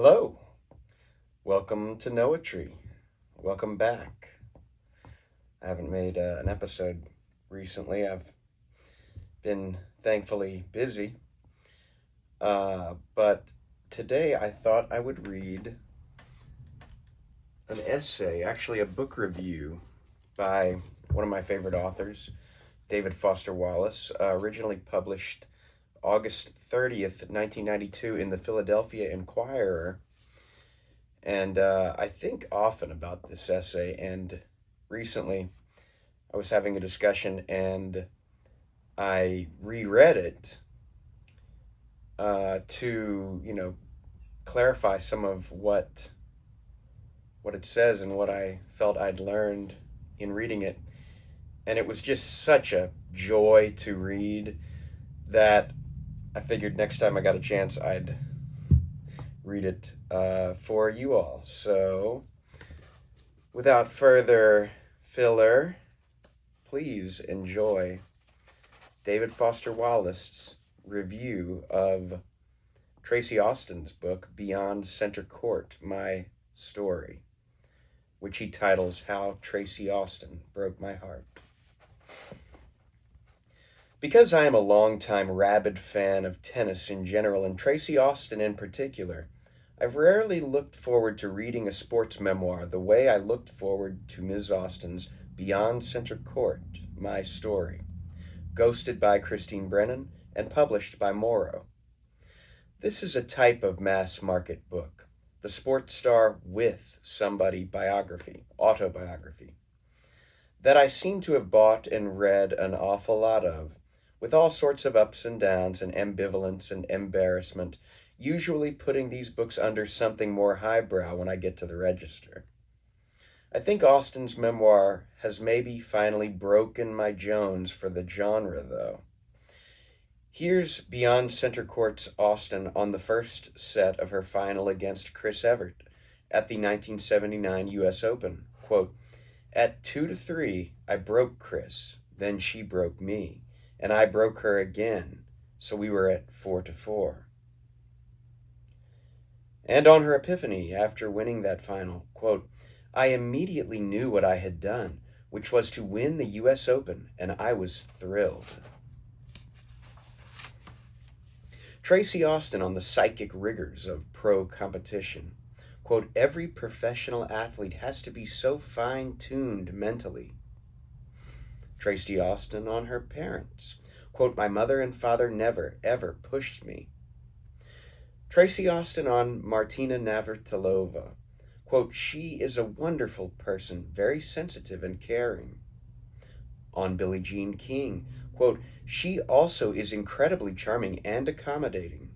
Hello, welcome to Noetry. Welcome back. I haven't made an episode recently. I've been thankfully busy, but today I thought I would read an essay, actually a book review by one of my favorite authors, David Foster Wallace, originally published August 30th, 1992 in the Philadelphia Inquirer. And I think often about this essay, and recently I was having a discussion and I reread it to clarify some of what it says and what I felt I'd learned in reading it. And it was just such a joy to read that I figured next time I got a chance I'd read it for you all. So, without further filler, please enjoy David Foster Wallace's review of Tracy Austin's book, Beyond Center Court, My Story, which he titles How Tracy Austin Broke My Heart. Because I am a longtime rabid fan of tennis in general, and Tracy Austin in particular, I've rarely looked forward to reading a sports memoir the way I looked forward to Ms. Austin's Beyond Center Court, My Story, ghosted by Christine Brennan and published by Morrow. This is a type of mass market book, the sports star with somebody biography, autobiography, that I seem to have bought and read an awful lot of, with all sorts of ups and downs and ambivalence and embarrassment, usually putting these books under something more highbrow when I get to the register. I think Austin's memoir has maybe finally broken my Jones for the genre, though. Here's Beyond Center Court's Austin on the first set of her final against Chris Evert at the 1979 U.S. Open. Quote, "At 2-3, I broke Chris, then she broke me, and I broke her again, so we were at 4-4. And on her epiphany after winning that final, quote, "I immediately knew what I had done, which was to win the U.S. Open, and I was thrilled." Tracy Austin on the psychic rigors of pro competition. Quote, "Every professional athlete has to be so fine-tuned mentally." Tracy Austin on her parents. Quote, "My mother and father never, ever pushed me." Tracy Austin on Martina Navratilova. Quote, "She is a wonderful person, very sensitive and caring." On Billie Jean King. Quote, "She also is incredibly charming and accommodating."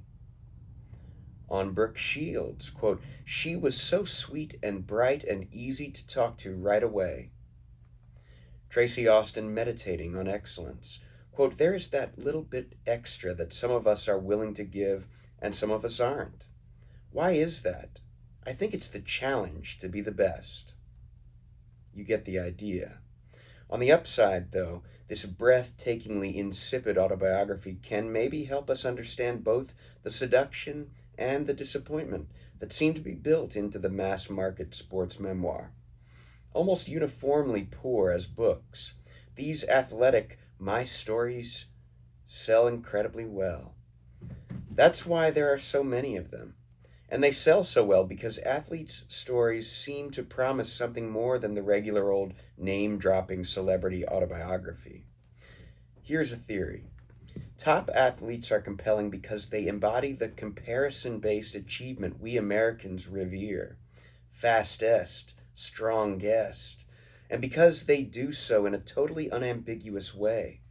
On Brooke Shields. Quote, "She was so sweet and bright and easy to talk to right away." Tracy Austin meditating on excellence. Quote, "There is that little bit extra that some of us are willing to give and some of us aren't. Why is that? I think it's the challenge to be the best." You get the idea. On the upside, though, this breathtakingly insipid autobiography can maybe help us understand both the seduction and the disappointment that seem to be built into the mass market sports memoir. Almost uniformly poor as books, these athletic My Stories sell incredibly well. That's why there are so many of them. And they sell so well because athletes' stories seem to promise something more than the regular old name-dropping celebrity autobiography. Here's a theory. Top athletes are compelling because they embody the comparison-based achievement we Americans revere. Fastest, strongest, and because they do so in a totally unambiguous way.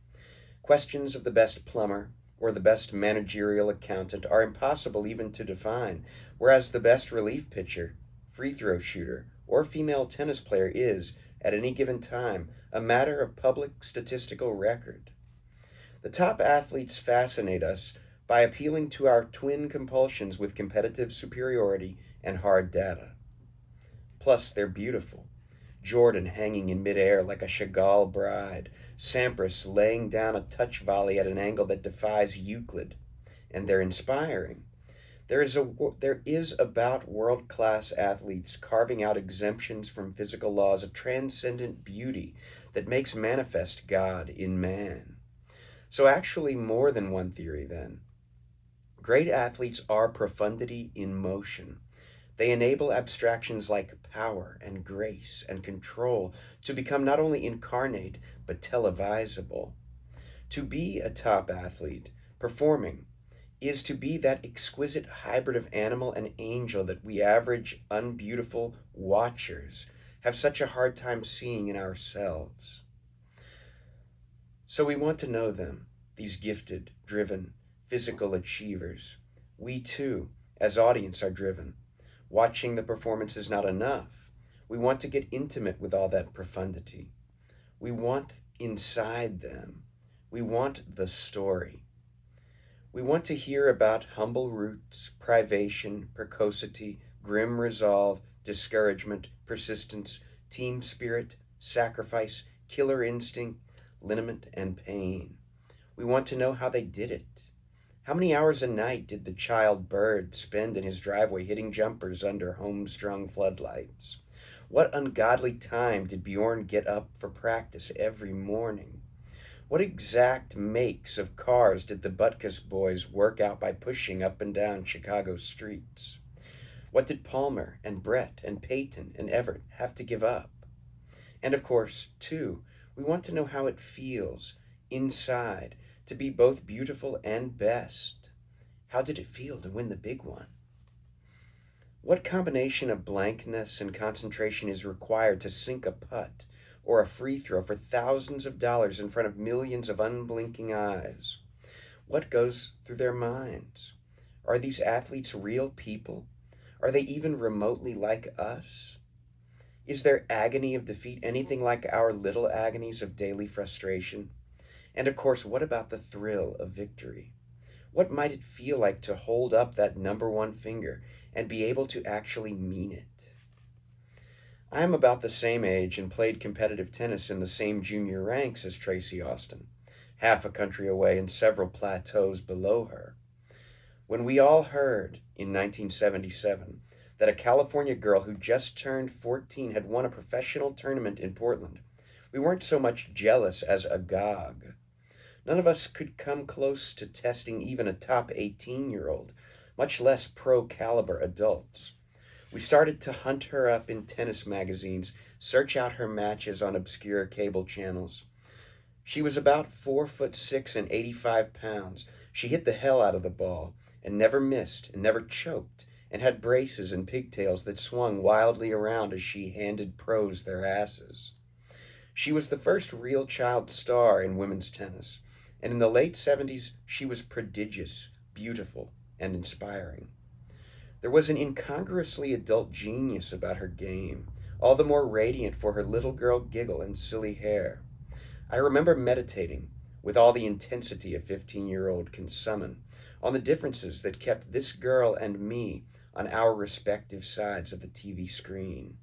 Questions of the best plumber or the best managerial accountant are impossible even to define, whereas the best relief pitcher, free throw shooter, or female tennis player is, at any given time, a matter of public statistical record. The top athletes fascinate us by appealing to our twin compulsions with competitive superiority and hard data. Plus, they're beautiful. Jordan hanging in midair like a Chagall bride, Sampras laying down a touch volley at an angle that defies Euclid. And they're inspiring. There is about world-class athletes carving out exemptions from physical laws a transcendent beauty that makes manifest God in man. So actually more than one theory then. Great athletes are profundity in motion. They enable abstractions like power and grace and control to become not only incarnate but televisable. To be a top athlete, performing, is to be that exquisite hybrid of animal and angel that we average unbeautiful watchers have such a hard time seeing in ourselves. So we want to know them, these gifted, driven, physical achievers. We too, as audience, are driven. Watching the performance is not enough. We want to get intimate with all that profundity. We want inside them. We want the story. We want to hear about humble roots, privation, precocity, grim resolve, discouragement, persistence, team spirit, sacrifice, killer instinct, liniment, and pain. We want to know how they did it. How many hours a night did the child bird spend in his driveway hitting jumpers under home-strung floodlights? What ungodly time did Bjorn get up for practice every morning? What exact makes of cars did the Butkus boys work out by pushing up and down Chicago streets? What did Palmer and Brett and Peyton and Everett have to give up? And of course, too, we want to know how it feels inside to be both beautiful and best. How did it feel to win the big one? What combination of blankness and concentration is required to sink a putt or a free throw for thousands of dollars in front of millions of unblinking eyes? What goes through their minds? Are these athletes real people? Are they even remotely like us? Is their agony of defeat anything like our little agonies of daily frustration? And of course, what about the thrill of victory? What might it feel like to hold up that number one finger and be able to actually mean it? I am about the same age and played competitive tennis in the same junior ranks as Tracy Austin, half a country away and several plateaus below her. When we all heard in 1977 that a California girl who just turned 14 had won a professional tournament in Portland, we weren't so much jealous as agog. None of us could come close to testing even a top 18-year-old, much less pro-caliber adults. We started to hunt her up in tennis magazines, search out her matches on obscure cable channels. She was about 4'6" and 85 pounds. She hit the hell out of the ball and never missed and never choked and had braces and pigtails that swung wildly around as she handed pros their asses. She was the first real child star in women's tennis, and in the late 70s she was prodigious, beautiful, and inspiring. There was an incongruously adult genius about her game, all the more radiant for her little girl giggle and silly hair. I remember meditating, with all the intensity a 15-year-old can summon, on the differences that kept this girl and me on our respective sides of the TV screen.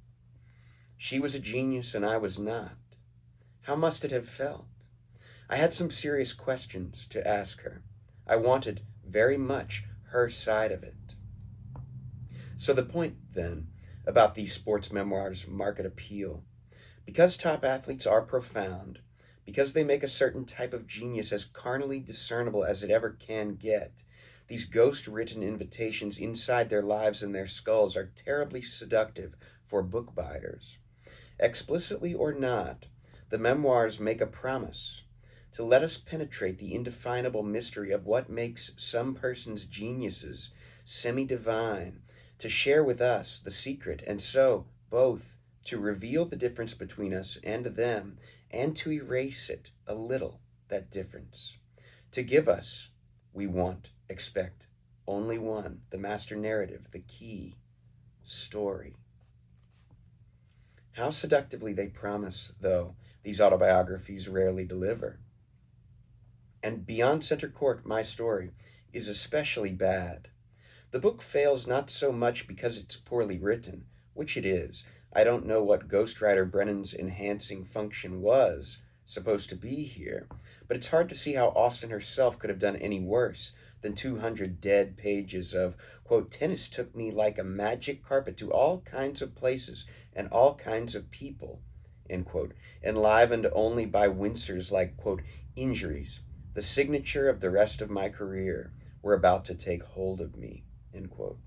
She was a genius and I was not. How must it have felt? I had some serious questions to ask her. I wanted very much her side of it. So the point, then, about these sports memoirs' market appeal. Because top athletes are profound, because they make a certain type of genius as carnally discernible as it ever can get, these ghost-written invitations inside their lives and their skulls are terribly seductive for book buyers. Explicitly or not, the memoirs make a promise to let us penetrate the indefinable mystery of what makes some person's geniuses semi-divine, to share with us the secret, and so, both, to reveal the difference between us and them, and to erase it, a little, that difference. To give us, we want, expect, only one, the master narrative, the key, story. How seductively they promise, though, these autobiographies rarely deliver. And Beyond Center Court, My Story, is especially bad. The book fails not so much because it's poorly written, which it is. I don't know what ghostwriter Brennan's enhancing function was supposed to be here, but it's hard to see how Austen herself could have done any worse than 200 dead pages of, quote, tennis took me like a magic carpet to all kinds of places and all kinds of people, end quote, enlivened only by wincers like, quote, injuries, the signature of the rest of my career, were about to take hold of me, end quote.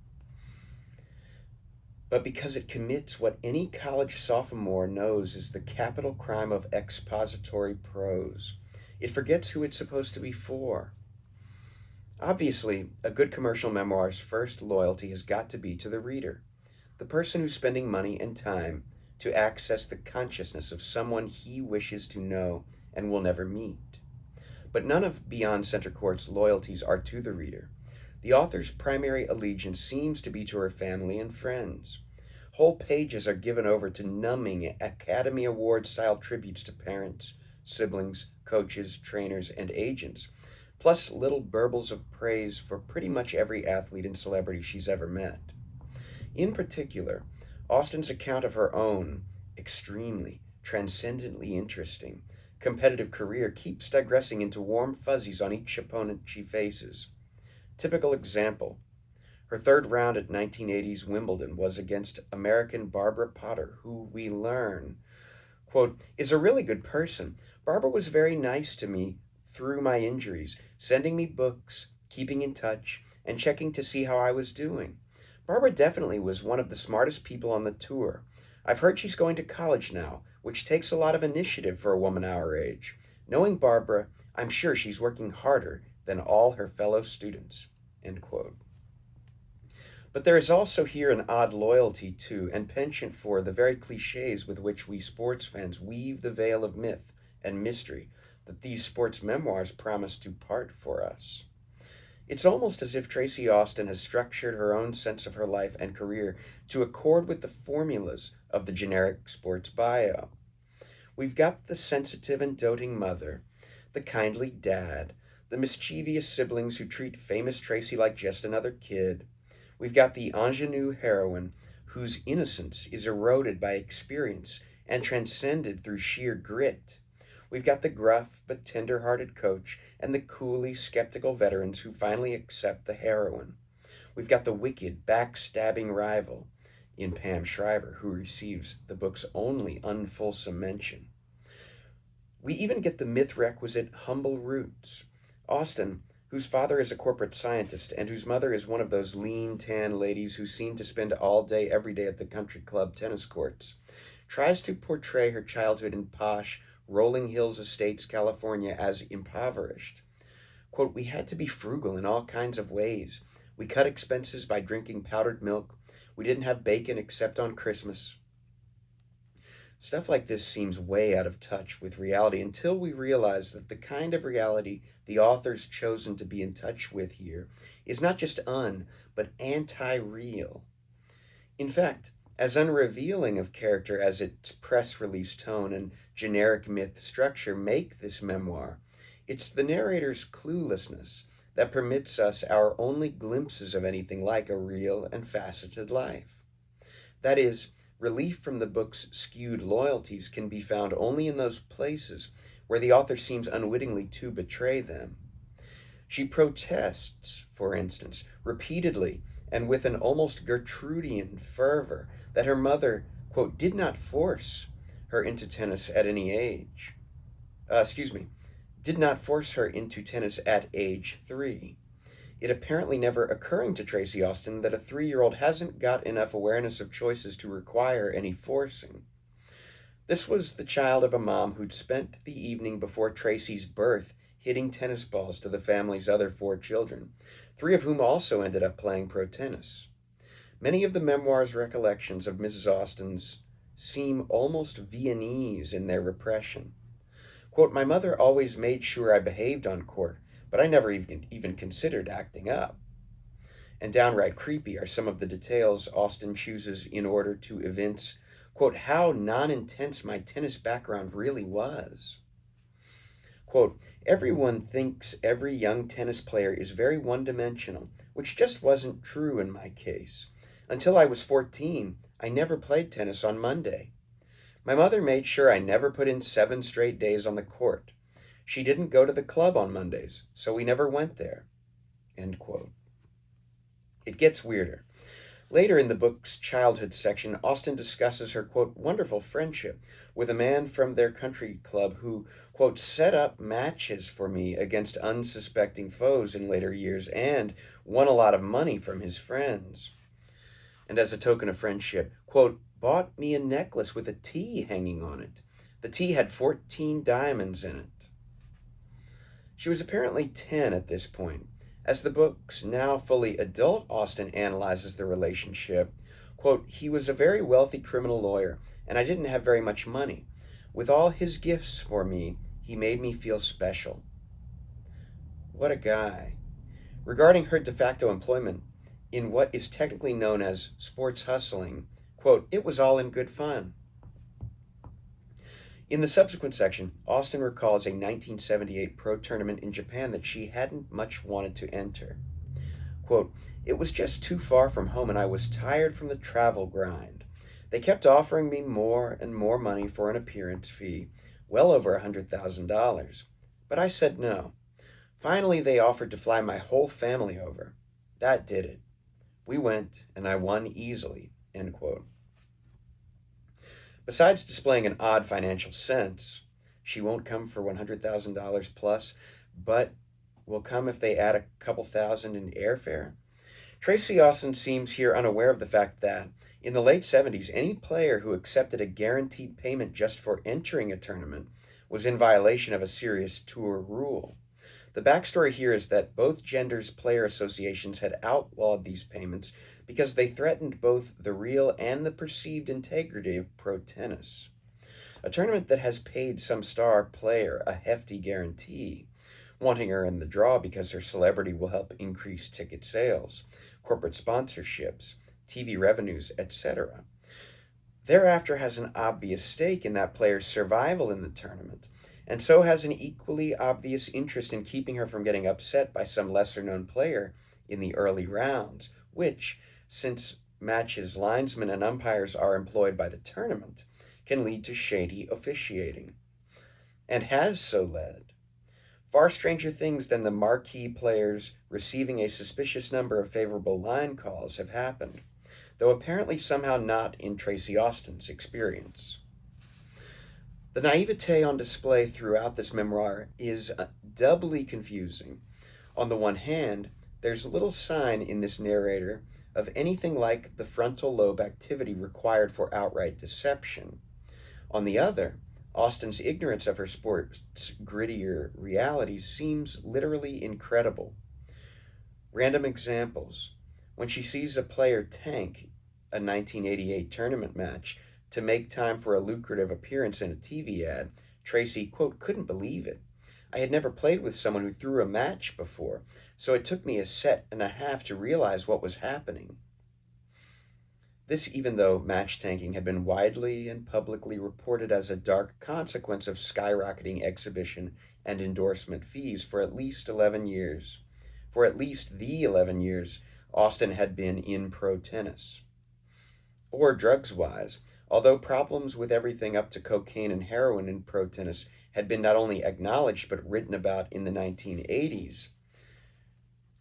But because it commits what any college sophomore knows is the capital crime of expository prose, it forgets who it's supposed to be for. Obviously, a good commercial memoir's first loyalty has got to be to the reader, the person who's spending money and time to access the consciousness of someone he wishes to know and will never meet. But none of Beyond Center Court's loyalties are to the reader. The author's primary allegiance seems to be to her family and friends. Whole pages are given over to numbing Academy Award-style tributes to parents, siblings, coaches, trainers, and agents, plus little burbles of praise for pretty much every athlete and celebrity she's ever met. In particular, Austin's account of her own extremely, transcendently interesting competitive career keeps digressing into warm fuzzies on each opponent she faces. Typical example: her third round at 1980's Wimbledon was against American Barbara Potter, who we learn, quote, is a really good person. Barbara was very nice to me through my injuries, sending me books, keeping in touch, and checking to see how I was doing. Barbara definitely was one of the smartest people on the tour. I've heard she's going to college now, which takes a lot of initiative for a woman our age. Knowing Barbara, I'm sure she's working harder than all her fellow students, end quote. But there is also here an odd loyalty to and penchant for the very cliches with which we sports fans weave the veil of myth and mystery that these sports memoirs promise to part for us. It's almost as if Tracy Austin has structured her own sense of her life and career to accord with the formulas of the generic sports bio. We've got the sensitive and doting mother, the kindly dad, the mischievous siblings who treat famous Tracy like just another kid. We've got the ingenue heroine whose innocence is eroded by experience and transcended through sheer grit. We've got the gruff but tender-hearted coach and the coolly skeptical veterans who finally accept the heroine. We've got the wicked, backstabbing rival in Pam Shriver, who receives the book's only unfulsome mention. We even get the myth-requisite humble roots. Austin, whose father is a corporate scientist and whose mother is one of those lean, tan ladies who seem to spend all day every day at the country club tennis courts, tries to portray her childhood in posh, Rolling Hills Estates, California, as impoverished. Quote, we had to be frugal in all kinds of ways. We cut expenses by drinking powdered milk. We didn't have bacon except on Christmas. Stuff like this seems way out of touch with reality until we realize that the kind of reality the author's chosen to be in touch with here is not just but anti-real. In fact, as unrevealing of character as its press release tone and generic myth structure make this memoir, it's the narrator's cluelessness that permits us our only glimpses of anything like a real and faceted life. That is, relief from the book's skewed loyalties can be found only in those places where the author seems unwittingly to betray them. She protests, for instance, repeatedly and with an almost Gertrudian fervor that her mother, quote, did not force her into tennis at any age. Did not force her into tennis at age 3. It apparently never occurring to Tracy Austin that a 3-year-old hasn't got enough awareness of choices to require any forcing. This was the child of a mom who'd spent the evening before Tracy's birth hitting tennis balls to the family's other 4 children, 3 of whom also ended up playing pro tennis. Many of the memoir's recollections of Mrs. Austin's seem almost Viennese in their repression. Quote, my mother always made sure I behaved on court, but I never even considered acting up. And downright creepy are some of the details Austin chooses in order to evince, quote, how non-intense my tennis background really was. Quote, everyone thinks every young tennis player is very one-dimensional, which just wasn't true in my case. Until I was 14, I never played tennis on Monday. My mother made sure I never put in 7 straight days on the court. She didn't go to the club on Mondays, so we never went there. End quote. It gets weirder. Later in the book's childhood section, Austin discusses her, quote, wonderful friendship with a man from their country club who, quote, set up matches for me against unsuspecting foes in later years and won a lot of money from his friends. And as a token of friendship, quote, bought me a necklace with a T hanging on it. The T had 14 diamonds in it. She was apparently 10 at this point. As the book's now fully adult Austin analyzes the relationship, quote, he was a very wealthy criminal lawyer, and I didn't have very much money. With all his gifts for me, he made me feel special. What a guy. Regarding her de facto employment in what is technically known as sports hustling, quote, it was all in good fun. In the subsequent section, Austin recalls a 1978 pro tournament in Japan that she hadn't much wanted to enter. Quote, it was just too far from home and I was tired from the travel grind. They kept offering me more and more money for an appearance fee, well over $100,000. But I said no. Finally, they offered to fly my whole family over. That did it. We went and I won easily, end quote. Besides displaying an odd financial sense, she won't come for $100,000 plus, but will come if they add a couple thousand in airfare. Tracy Austin seems here unaware of the fact that in the late 70s, any player who accepted a guaranteed payment just for entering a tournament was in violation of a serious tour rule. The backstory here is that both genders' player associations had outlawed these payments because they threatened both the real and the perceived integrity of pro tennis. A tournament that has paid some star player a hefty guarantee, wanting her in the draw because her celebrity will help increase ticket sales, corporate sponsorships, TV revenues, etc. Thereafter has an obvious stake in that player's survival in the tournament, and so has an equally obvious interest in keeping her from getting upset by some lesser-known player in the early rounds, which, since matches linesmen and umpires are employed by the tournament, can lead to shady officiating, and has so led. Far stranger things than the marquee players receiving a suspicious number of favorable line calls have happened, though apparently somehow not in Tracy Austin's experience. The naivete on display throughout this memoir is doubly confusing. On the one hand, there's little sign in this narrator of anything like the frontal lobe activity required for outright deception. On the other, Austin's ignorance of her sport's grittier realities seems literally incredible. Random examples. When she sees a player tank a 1988 tournament match to make time for a lucrative appearance in a TV ad, Tracy, quote, couldn't believe it. I had never played with someone who threw a match before, so it took me a set and a half to realize what was happening. This even though match tanking had been widely and publicly reported as a dark consequence of skyrocketing exhibition and endorsement fees for at least 11 years. For at least the 11 years Austin had been in pro tennis. Or drugs-wise, although problems with everything up to cocaine and heroin in pro tennis had been not only acknowledged but written about in the 1980s.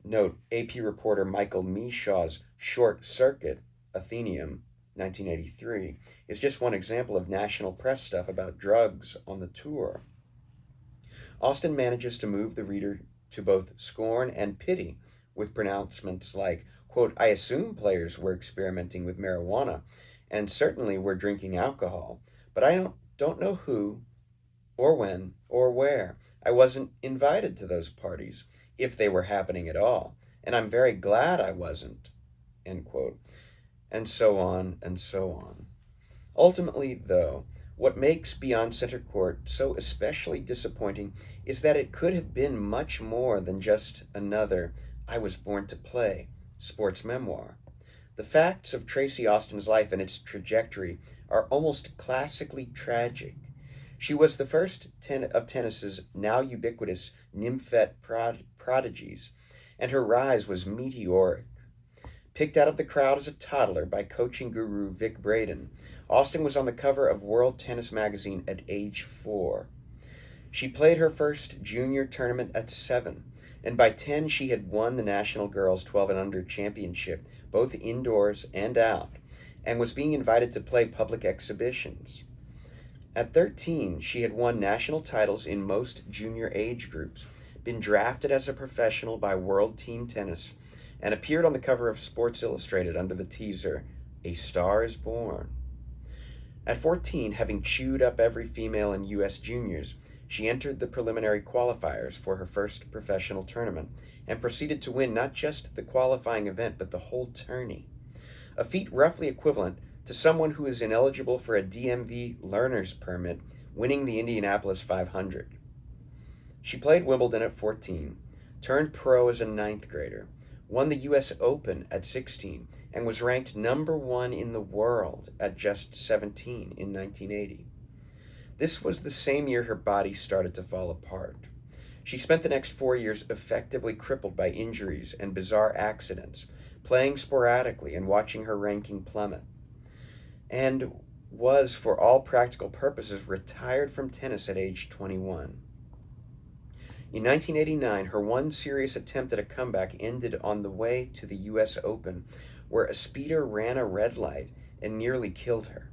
Note, AP reporter Michael Meshaw's Short Circuit, Athenaeum, 1983, is just one example of national press stuff about drugs on the tour. Austin manages to move the reader to both scorn and pity with pronouncements like, quote, I assume players were experimenting with marijuana and certainly were drinking alcohol, but I don't know who or when or where. I wasn't invited to those parties, if they were happening at all, and I'm very glad I wasn't, end quote. And so on and so on. Ultimately, though, what makes Beyond Center Court so especially disappointing is that it could have been much more than just another I was born to play sports memoir. The facts of Tracy Austin's life and its trajectory are almost classically tragic. She was the first of tennis's now ubiquitous nymphette prodigies, and her rise was meteoric. Picked out of the crowd as a toddler by coaching guru Vic Braden, Austin was on the cover of World Tennis magazine at age 4. She played her first junior tournament at 7, and by 10 she had won the National Girls 12 and Under Championship, both indoors and out, and was being invited to play public exhibitions. At 13, she had won national titles in most junior age groups, been drafted as a professional by World Teen Tennis, and appeared on the cover of Sports Illustrated under the teaser, "A Star is Born." At 14, having chewed up every female in U.S. juniors, she entered the preliminary qualifiers for her first professional tournament and proceeded to win not just the qualifying event but the whole tourney, a feat roughly equivalent to someone who is ineligible for a DMV learner's permit winning the Indianapolis 500. She played Wimbledon at 14, turned pro as a ninth grader, won the U.S. Open at 16, and was ranked number 1 in the world at just 17 in 1980. This was the same year her body started to fall apart. She spent the next 4 years effectively crippled by injuries and bizarre accidents, playing sporadically and watching her ranking plummet, and was, for all practical purposes, retired from tennis at age 21. In 1989, her one serious attempt at a comeback ended on the way to the U.S. Open, where a speeder ran a red light and nearly killed her.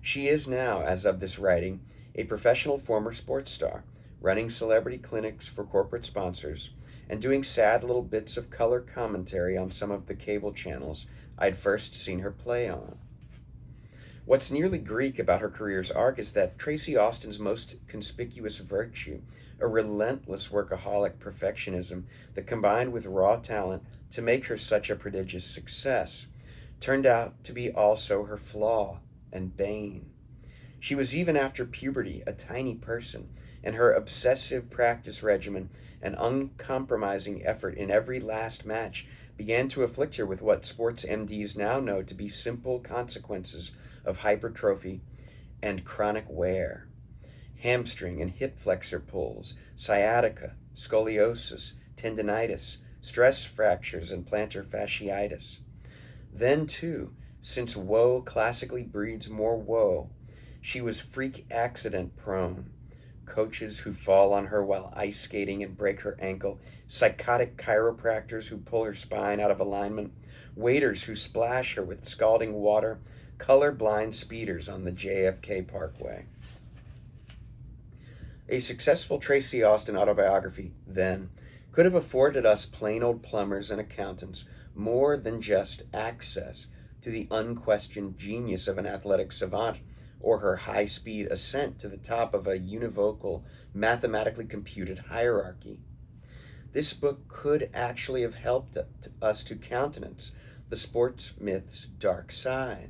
She is now, as of this writing, a professional former sports star, running celebrity clinics for corporate sponsors, and doing sad little bits of color commentary on some of the cable channels I'd first seen her play on. What's nearly Greek about her career's arc is that Tracy Austin's most conspicuous virtue, a relentless workaholic perfectionism that combined with raw talent to make her such a prodigious success, turned out to be also her flaw and bane. She was, even after puberty, a tiny person, and her obsessive practice regimen and uncompromising effort in every last match began to afflict her with what sports MDs now know to be simple consequences of hypertrophy and chronic wear: hamstring and hip flexor pulls, sciatica, scoliosis, tendinitis, stress fractures, and plantar fasciitis. Then, too, since woe classically breeds more woe, she was freak accident prone. Coaches who fall on her while ice skating and break her ankle, psychotic chiropractors who pull her spine out of alignment, waiters who splash her with scalding water, colorblind speeders on the JFK Parkway. A successful Tracy Austin autobiography, then, could have afforded us plain old plumbers and accountants more than just access to the unquestioned genius of an athletic savant or her high-speed ascent to the top of a univocal, mathematically computed hierarchy. This book could actually have helped us to countenance the sports myth's dark side.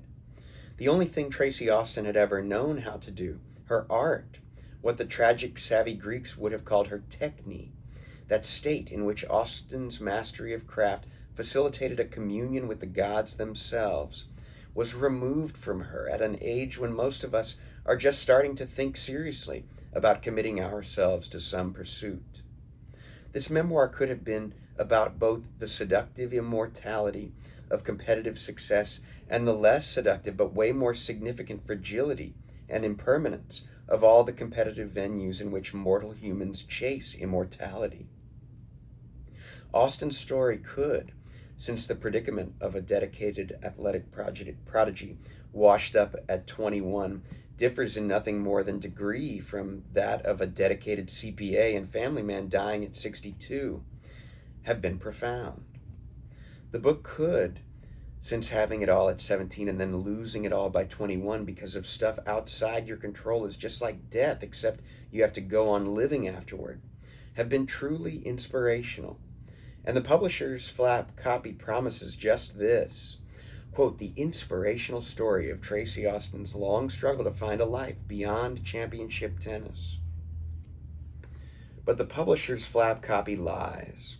The only thing Tracy Austin had ever known how to do, her art, what the tragic savvy Greeks would have called her techne, that state in which Austin's mastery of craft facilitated a communion with the gods themselves, was removed from her at an age when most of us are just starting to think seriously about committing ourselves to some pursuit. This memoir could have been about both the seductive immortality of competitive success and the less seductive but way more significant fragility and impermanence of all the competitive venues in which mortal humans chase immortality. Austin's story could, since the predicament of a dedicated athletic prodigy washed up at 21 differs in nothing more than degree from that of a dedicated CPA and family man dying at 62, have been profound. The book could, since having it all at 17 and then losing it all by 21 because of stuff outside your control is just like death, except you have to go on living afterward, have been truly inspirational. And the publisher's flap copy promises just this, quote, "the inspirational story of Tracy Austin's long struggle to find a life beyond championship tennis." But the publisher's flap copy lies,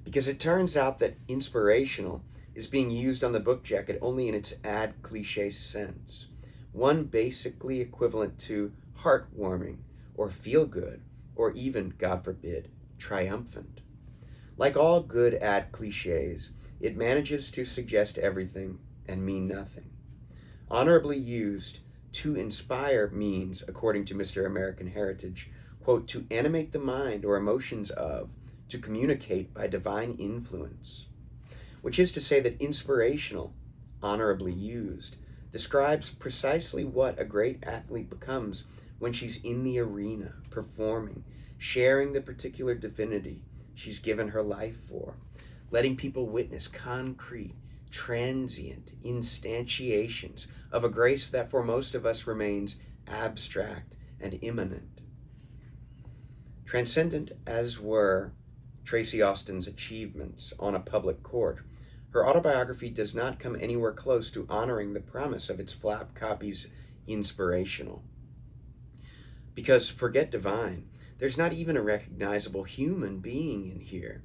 because it turns out that inspirational is being used on the book jacket only in its ad cliche sense, one basically equivalent to heartwarming or feel good or even, God forbid, triumphant. Like all good ad cliches, it manages to suggest everything and mean nothing. Honorably used, to inspire means, according to Mr. American Heritage, quote, "to animate the mind or emotions of," to communicate by divine influence, which is to say that inspirational, honorably used, describes precisely what a great athlete becomes when she's in the arena, performing, sharing the particular divinity she's given her life for, letting people witness concrete, transient instantiations of a grace that for most of us remains abstract and immanent. Transcendent as were Tracy Austin's achievements on a public court, her autobiography does not come anywhere close to honoring the promise of its flap copy's inspirational. Because, forget divine, there's not even a recognizable human being in here.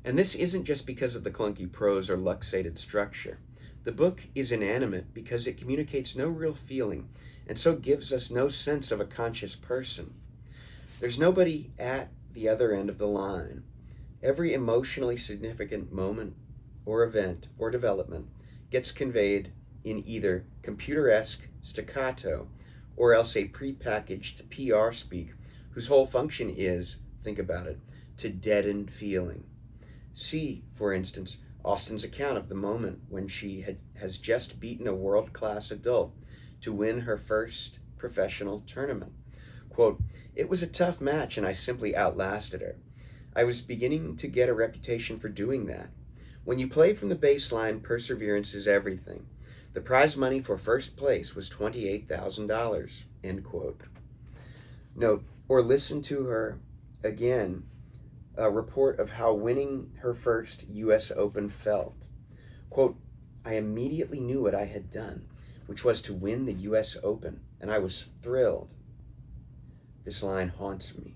And this isn't just because of the clunky prose or luxated structure. The book is inanimate because it communicates no real feeling, and so gives us no sense of a conscious person. There's nobody at the other end of the line. Every emotionally significant moment or event or development gets conveyed in either computer-esque staccato or else a prepackaged PR speak whose whole function is, think about it, to deaden feeling. See, for instance, Austin's account of the moment when she has just beaten a world-class adult to win her first professional tournament. Quote, "It was a tough match and I simply outlasted her. I was beginning to get a reputation for doing that. When you play from the baseline, perseverance is everything. The prize money for first place was $28,000, end quote." Note, or listen to her again, a report of how winning her first U.S. Open felt. Quote, "I immediately knew what I had done, which was to win the U.S. Open, and I was thrilled." This line haunts me.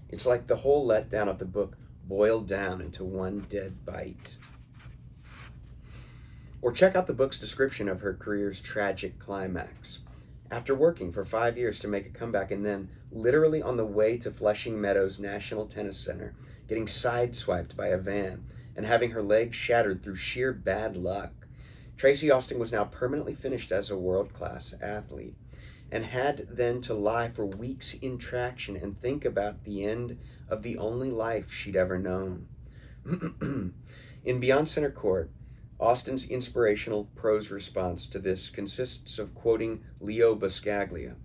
It's like the whole letdown of the book boiled down into one dead bite. Or check out the book's description of her career's tragic climax. After working for 5 years to make a comeback and then, literally on the way to Flushing Meadows National Tennis Center, getting sideswiped by a van and having her leg shattered through sheer bad luck, Tracy Austin was now permanently finished as a world-class athlete and had then to lie for weeks in traction and think about the end of the only life she'd ever known. In Beyond Center Court, Austin's inspirational prose response to this consists of quoting Leo Buscaglia,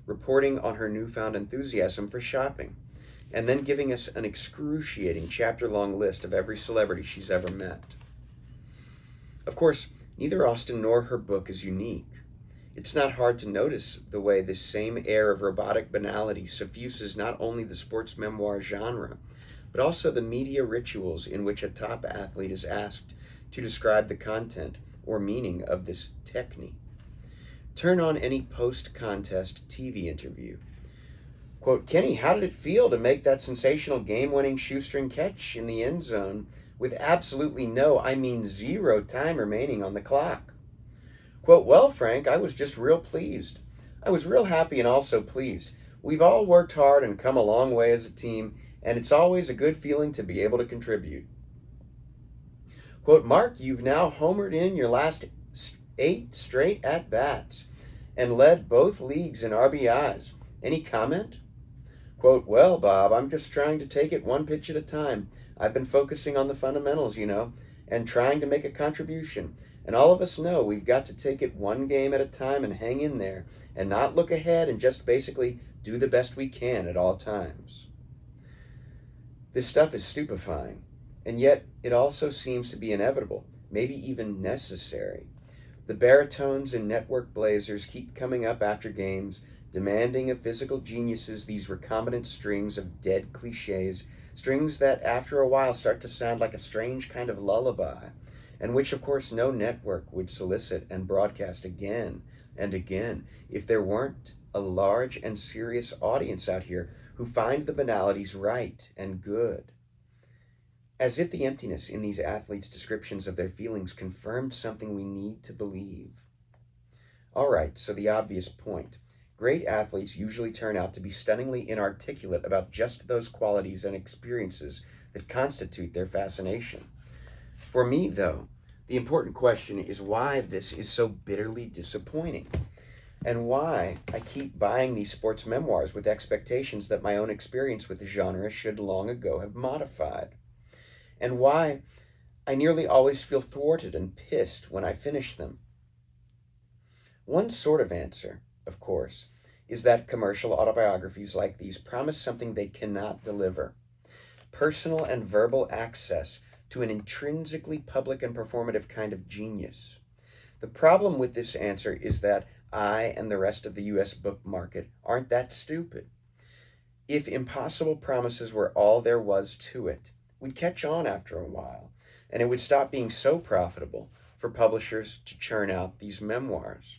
reporting on her newfound enthusiasm for shopping, and then giving us an excruciating chapter-long list of every celebrity she's ever met. Of course, neither Austin nor her book is unique. It's not hard to notice the way this same air of robotic banality suffuses not only the sports memoir genre, but also the media rituals in which a top athlete is asked to describe the content or meaning of this technique. Turn on any post-contest TV interview. Quote, "Kenny, how did it feel to make that sensational game-winning shoestring catch in the end zone with absolutely no, I mean zero time remaining on the clock?" Quote, "Well, Frank, I was just real pleased. I was real happy and also pleased. We've all worked hard and come a long way as a team, and it's always a good feeling to be able to contribute." Quote, "Mark, you've now homered in your last 8 straight at-bats and led both leagues in RBIs. Any comment?" Quote, "Well, Bob, I'm just trying to take it one pitch at a time. I've been focusing on the fundamentals, and trying to make a contribution. And all of us know we've got to take it one game at a time and hang in there and not look ahead and just basically do the best we can at all times." This stuff is stupefying, and yet it also seems to be inevitable, maybe even necessary. The baritones and network blazers keep coming up after games, demanding of physical geniuses these recombinant strings of dead cliches, strings that after a while start to sound like a strange kind of lullaby, and which of course no network would solicit and broadcast again and again if there weren't a large and serious audience out here who find the banalities right and good. As if the emptiness in these athletes' descriptions of their feelings confirmed something we need to believe. All right, so the obvious point. Great athletes usually turn out to be stunningly inarticulate about just those qualities and experiences that constitute their fascination. For me, though, the important question is why this is so bitterly disappointing. and why I keep buying these sports memoirs with expectations that my own experience with the genre should long ago have modified, and why I nearly always feel thwarted and pissed when I finish them. One sort of answer, of course, is that commercial autobiographies like these promise something they cannot deliver: personal and verbal access to an intrinsically public and performative kind of genius. The problem with this answer is that I and the rest of the US book market aren't that stupid. If impossible promises were all there was to it, we'd catch on after a while, and it would stop being so profitable for publishers to churn out these memoirs.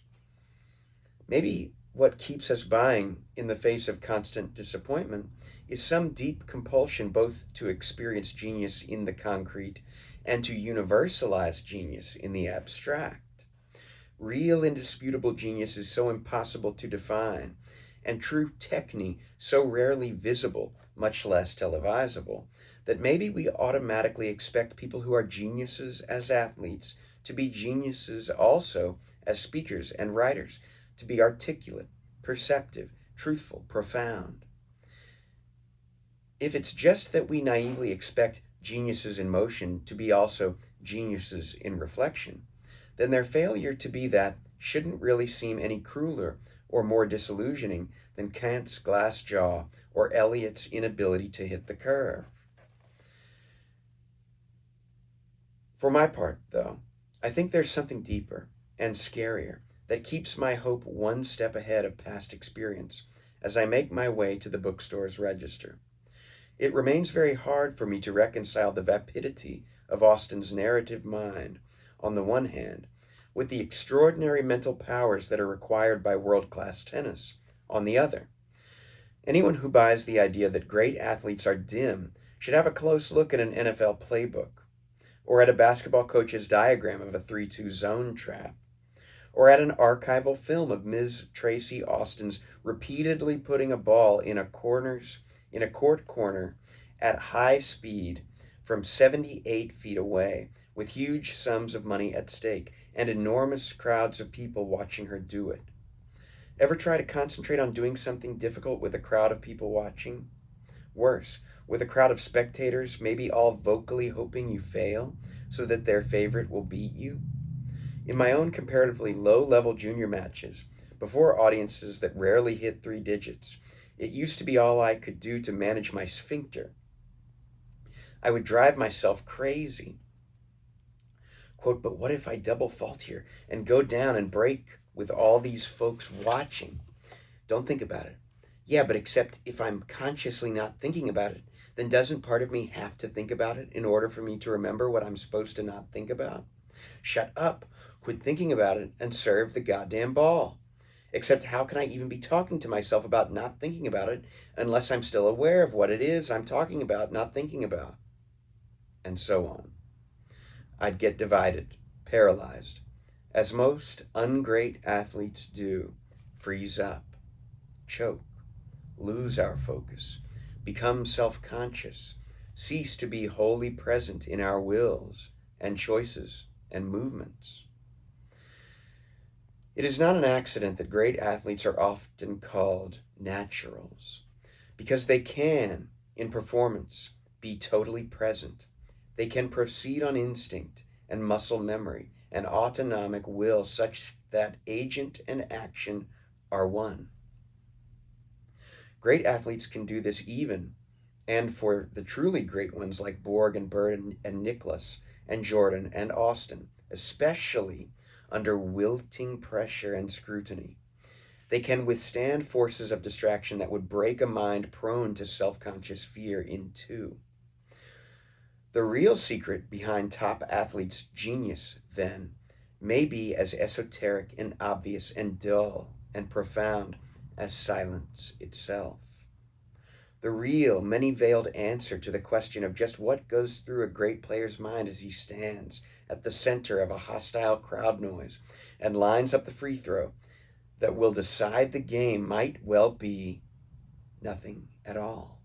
Maybe what keeps us buying in the face of constant disappointment is some deep compulsion both to experience genius in the concrete and to universalize genius in the abstract. Real indisputable genius is so impossible to define, and true techne so rarely visible, much less televisable, that maybe we automatically expect people who are geniuses as athletes to be geniuses also as speakers and writers, to be articulate, perceptive, truthful, profound. If it's just that we naively expect geniuses in motion to be also geniuses in reflection, then their failure to be that shouldn't really seem any crueler or more disillusioning than Kant's glass jaw or Eliot's inability to hit the curve. For my part, though, I think there's something deeper and scarier that keeps my hope one step ahead of past experience as I make my way to the bookstore's register. It remains very hard for me to reconcile the vapidity of Austin's narrative mind, on the one hand, with the extraordinary mental powers that are required by world-class tennis, on the other. Anyone who buys the idea that great athletes are dim should have a close look at an NFL playbook, or at a basketball coach's diagram of a 3-2 zone trap, or at an archival film of Ms. Tracy Austin's repeatedly putting a ball in a court corner at high speed from 78 feet away, with huge sums of money at stake and enormous crowds of people watching her do it. Ever try to concentrate on doing something difficult with a crowd of people watching? Worse, with a crowd of spectators, maybe all vocally hoping you fail so that their favorite will beat you? In my own comparatively low-level junior matches, before audiences that rarely hit 3 digits, it used to be all I could do to manage my sphincter. I would drive myself crazy. Quote, but what if I double fault here and go down and break with all these folks watching? Don't think about it. Yeah, but except if I'm consciously not thinking about it, then doesn't part of me have to think about it in order for me to remember what I'm supposed to not think about? Shut up, quit thinking about it, and serve the goddamn ball. Except how can I even be talking to myself about not thinking about it unless I'm still aware of what it is I'm talking about, not thinking about? And so on. I'd get divided, paralyzed, as most ungreat athletes do, freeze up, choke, lose our focus, become self-conscious, cease to be wholly present in our wills and choices and movements. It is not an accident that great athletes are often called naturals, because they can, in performance, be totally present. They can proceed on instinct and muscle memory and autonomic will such that agent and action are one. Great athletes can do this even, and for the truly great ones like Borg and Bird and Nicklaus and Jordan and Austin, especially under wilting pressure and scrutiny, they can withstand forces of distraction that would break a mind prone to self-conscious fear in two. The real secret behind top athletes' genius, then, may be as esoteric and obvious and dull and profound as silence itself. The real, many-veiled answer to the question of just what goes through a great player's mind as he stands at the center of a hostile crowd noise and lines up the free throw that will decide the game might well be nothing at all.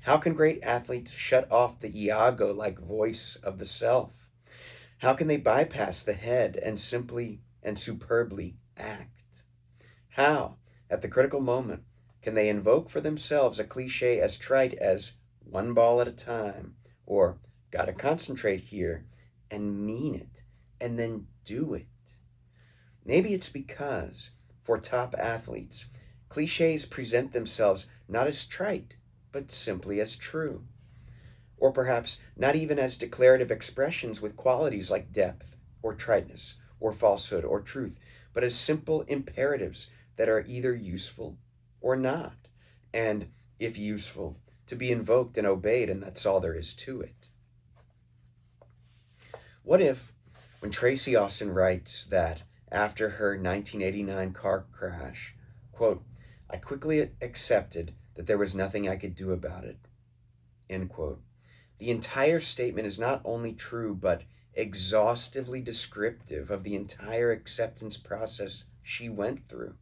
How can great athletes shut off the Iago-like voice of the self? How can they bypass the head and simply and superbly act? How, at the critical moment, can they invoke for themselves a cliche as trite as one ball at a time, or gotta concentrate here, and mean it, and then do it? Maybe it's because, for top athletes, cliches present themselves not as trite, but simply as true. Or perhaps not even as declarative expressions with qualities like depth, or triteness, or falsehood, or truth, but as simple imperatives that are either useful or not, and, if useful, to be invoked and obeyed, and that's all there is to it. What if, when Tracy Austin writes that after her 1989 car crash, quote, I quickly accepted that there was nothing I could do about it, end quote. The entire statement is not only true, but exhaustively descriptive of the entire acceptance process she went through.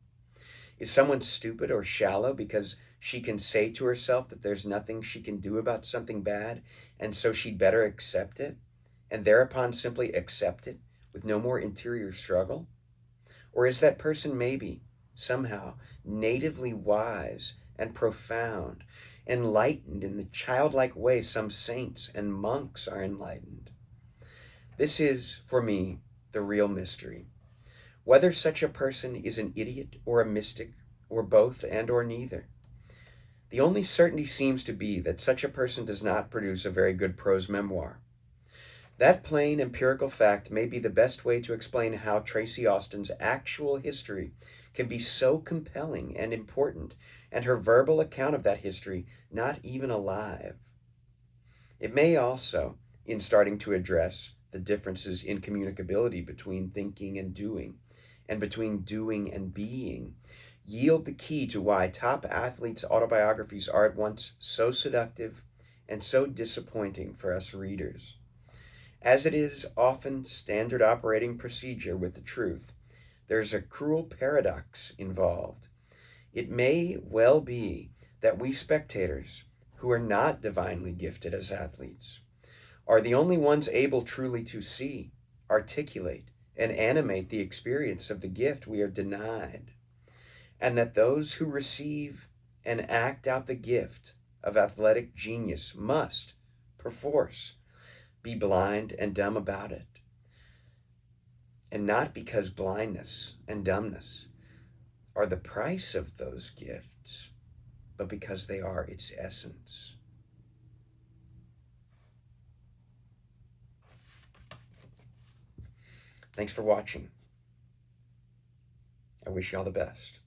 Is someone stupid or shallow because she can say to herself that there's nothing she can do about something bad, and so she'd better accept it, and thereupon simply accept it with no more interior struggle? Or is that person maybe, somehow, natively wise and profound, enlightened in the childlike way some saints and monks are enlightened? This is, for me, the real mystery. Whether such a person is an idiot or a mystic, or both and or neither. The only certainty seems to be that such a person does not produce a very good prose memoir. That plain empirical fact may be the best way to explain how Tracy Austin's actual history can be so compelling and important, and her verbal account of that history not even alive. It may also, in starting to address the differences in communicability between thinking and between doing and being, yield the key to why top athletes' autobiographies are at once so seductive and so disappointing for us readers. As it is often standard operating procedure with the truth, there's a cruel paradox involved. It may well be that we spectators, who are not divinely gifted as athletes, are the only ones able truly to see, articulate, and animate the experience of the gift we are denied, and that those who receive and act out the gift of athletic genius must, perforce, be blind and dumb about it. And not because blindness and dumbness are the price of those gifts, but because they are its essence. Thanks for watching. I wish you all the best.